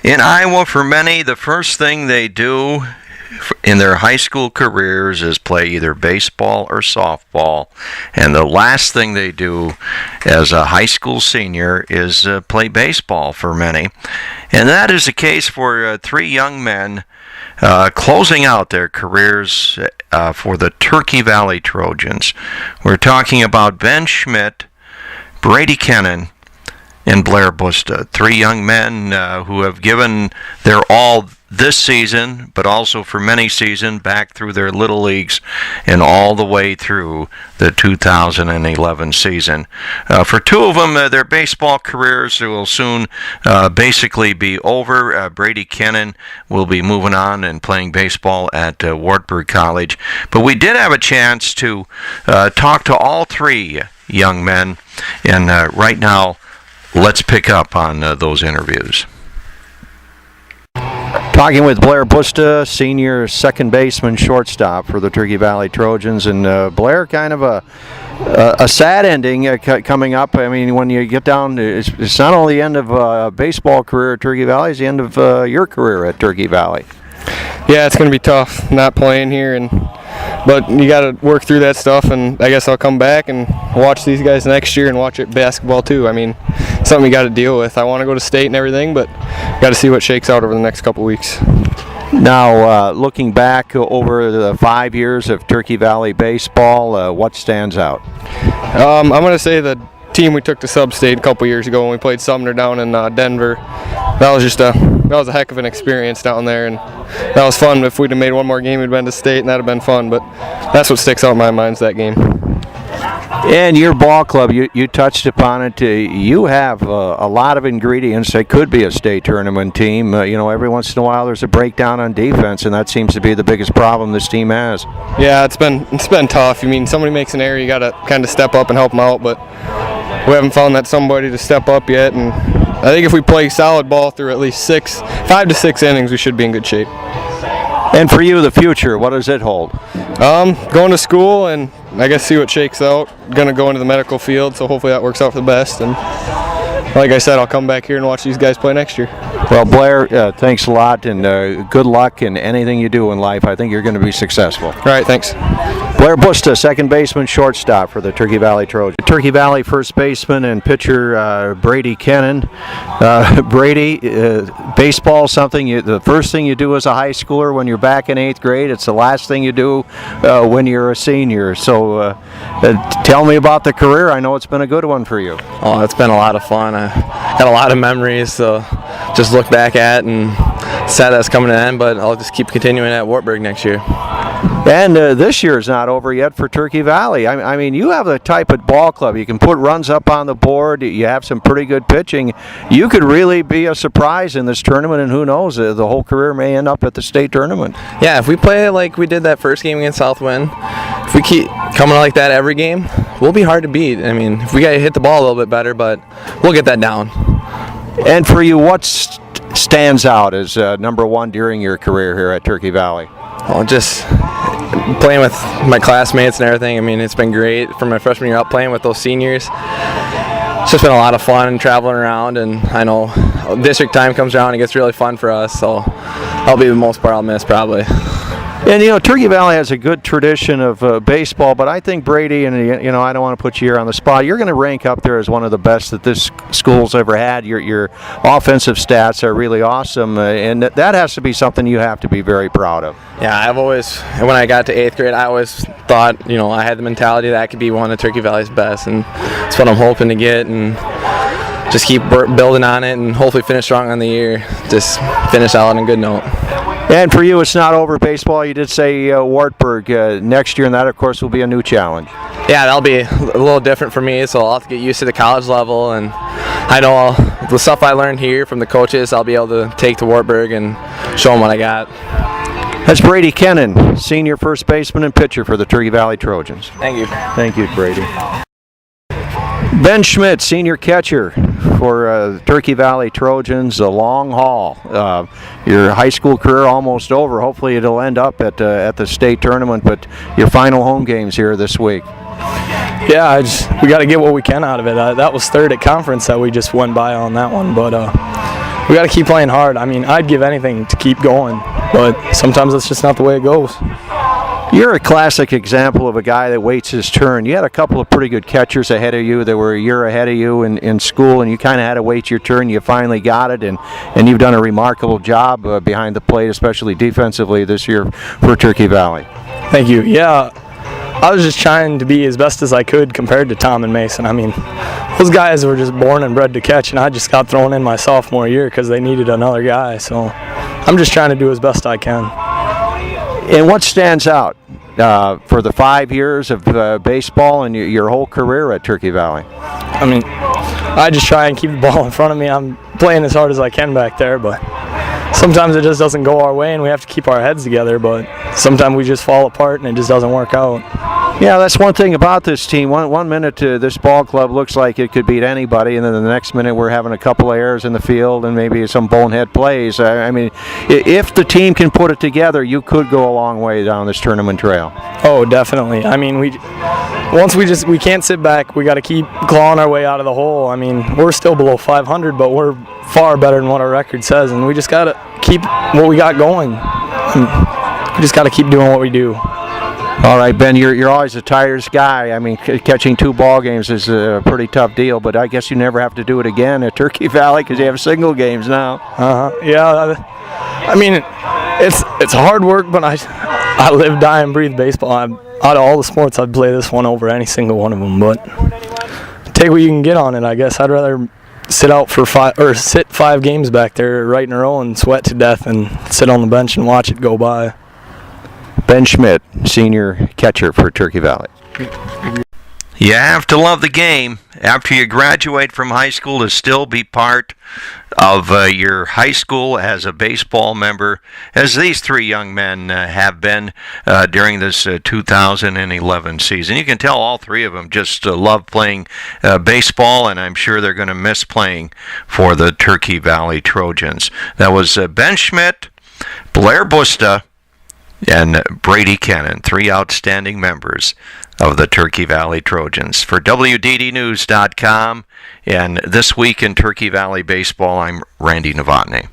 In Iowa, for many, the first thing they do in their high school careers is play either baseball or softball, and the last thing they do as a high school senior is play baseball for many. And that is the case for three young men closing out their careers for the Turkey Valley Trojans. We're talking about Ben Schmidt, Brady Kennan, and Blair Busta, three young men who have given their all this season, but also for many seasons back through their little leagues and all the way through the 2011 season. For two of them, their baseball careers will soon basically be over. Brady Kennan will be moving on and playing baseball at Wartburg College. But we did have a chance to talk to all three young men, and right now, let's pick up on those interviews. Talking with Blair Busta, senior second baseman, shortstop for the Turkey Valley Trojans. And Blair, kind of a sad ending coming up. I mean, when you get down, it's not only the end of a baseball career at Turkey Valley, it's the end of your career at Turkey Valley. Yeah, it's going to be tough not playing here, but you got to work through that stuff, and I guess I'll come back and watch these guys next year and watch it basketball too. I mean, it's something you got to deal with. I want to go to state and everything, but got to see what shakes out over the next couple weeks. Now, looking back over the 5 years of Turkey Valley baseball, what stands out? I'm going to say the team we took to sub-state a couple years ago when we played Sumner down in Denver. That was a heck of an experience down there, and that was fun. If we'd have made one more game, we'd been to state, and that'd have been fun. But that's what sticks out in my mind is that game. And your ball club, you touched upon it. You have a lot of ingredients that could be a state tournament team. Every once in a while there's a breakdown on defense, and that seems to be the biggest problem this team has. Yeah, it's been tough. I mean, somebody makes an error, you got to kind of step up and help them out, but we haven't found that somebody to step up yet. And I think if we play solid ball through at least 5 to 6 innings, we should be in good shape. And for you, the future, what does it hold? Going to school and I guess see what shakes out. Going to go into the medical field, so hopefully that works out for the best. And like I said, I'll come back here and watch these guys play next year. Well, Blair, thanks a lot, and good luck in anything you do in life. I think you're going to be successful. All right, thanks. Blair Busta, second baseman, shortstop for the Turkey Valley Trojans. Turkey Valley first baseman and pitcher Brady Kennan. Brady, baseball, the first thing you do as a high schooler when you're back in 8th grade. It's the last thing you do when you're a senior. So tell me about the career. I know it's been a good one for you. Oh, it's been a lot of fun. I got a lot of memories to just look back at, and sad that's coming to an end, but I'll just keep continuing at Wartburg next year. And this year's not over yet for Turkey Valley. I mean, you have the type of ball club. You can put runs up on the board. You have some pretty good pitching. You could really be a surprise in this tournament, and who knows, the whole career may end up at the state tournament. Yeah, if we play like we did that first game against Southwind, if we keep coming like that every game, we'll be hard to beat. I mean, if we got to hit the ball a little bit better, but we'll get that down. And for you, what stands out as number one during your career here at Turkey Valley? Oh, just playing with my classmates and everything. I mean, it's been great from my freshman year up playing with those seniors. It's just been a lot of fun traveling around, and I know district time comes around and it gets really fun for us, so that'll be the most part I'll miss probably. And, Turkey Valley has a good tradition of baseball, but I think Brady, and, I don't want to put you here on the spot, you're going to rank up there as one of the best that this school's ever had. Your offensive stats are really awesome, and that has to be something you have to be very proud of. Yeah, I've always, when I got to 8th grade, I always thought, I had the mentality that I could be one of Turkey Valley's best, and that's what I'm hoping to get, and just keep building on it and hopefully finish strong on the year. Just finish out on a good note. And for you, it's not over baseball. You did say Wartburg next year, and that, of course, will be a new challenge. Yeah, that'll be a little different for me, so I'll have to get used to the college level. And I know the stuff I learned here from the coaches, I'll be able to take to Wartburg and show them what I got. That's Brady Kennan, senior first baseman and pitcher for the Turkey Valley Trojans. Thank you. Thank you, Brady. Ben Schmidt, senior catcher for Turkey Valley Trojans, a long haul. Your high school career almost over. Hopefully it'll end up at the state tournament, but your final home games here this week. Yeah, we got to get what we can out of it. That was third at conference that we just went by on that one, but we got to keep playing hard. I mean, I'd give anything to keep going, but sometimes that's just not the way it goes. You're a classic example of a guy that waits his turn. You had a couple of pretty good catchers ahead of you that were a year ahead of you in school, and you kind of had to wait your turn. You finally got it, and you've done a remarkable job behind the plate, especially defensively this year for Turkey Valley. Thank you. Yeah, I was just trying to be as best as I could compared to Tom and Mason. I mean, those guys were just born and bred to catch, and I just got thrown in my sophomore year because they needed another guy. So I'm just trying to do as best I can. And what stands out for the 5 years of baseball and your whole career at Turkey Valley? I mean, I just try and keep the ball in front of me. I'm playing as hard as I can back there, but sometimes it just doesn't go our way and we have to keep our heads together, but sometimes we just fall apart and it just doesn't work out. Yeah, that's one thing about this team. One minute this ball club looks like it could beat anybody, and then the next minute we're having a couple of errors in the field and maybe some bonehead plays. I mean, if the team can put it together, you could go a long way down this tournament trail. Oh, definitely. I mean, we can't sit back. We got to keep clawing our way out of the hole. I mean, we're still below 500, but we're far better than what our record says, and we just got to keep what we got going. We just got to keep doing what we do. All right, Ben, you're always a tires guy. I mean, catching 2 ball games is a pretty tough deal, but I guess you never have to do it again at Turkey Valley because you have single games now. Yeah, I mean, it's hard work, but I live, die, and breathe baseball. Out of all the sports, I'd play this one over any single one of them, but take what you can get on it, I guess. I'd rather sit 5 games back there right in a row and sweat to death and sit on the bench and watch it go by. Ben Schmidt, senior catcher for Turkey Valley. You have to love the game after you graduate from high school to still be part of your high school as a baseball member, as these 3 young men have been during this 2011 season. You can tell all 3 of them just love playing baseball, and I'm sure they're going to miss playing for the Turkey Valley Trojans. That was Ben Schmidt, Blair Busta, and Brady Kennan, 3 outstanding members of the Turkey Valley Trojans. For WDDnews.com and This Week in Turkey Valley Baseball, I'm Randy Novotny.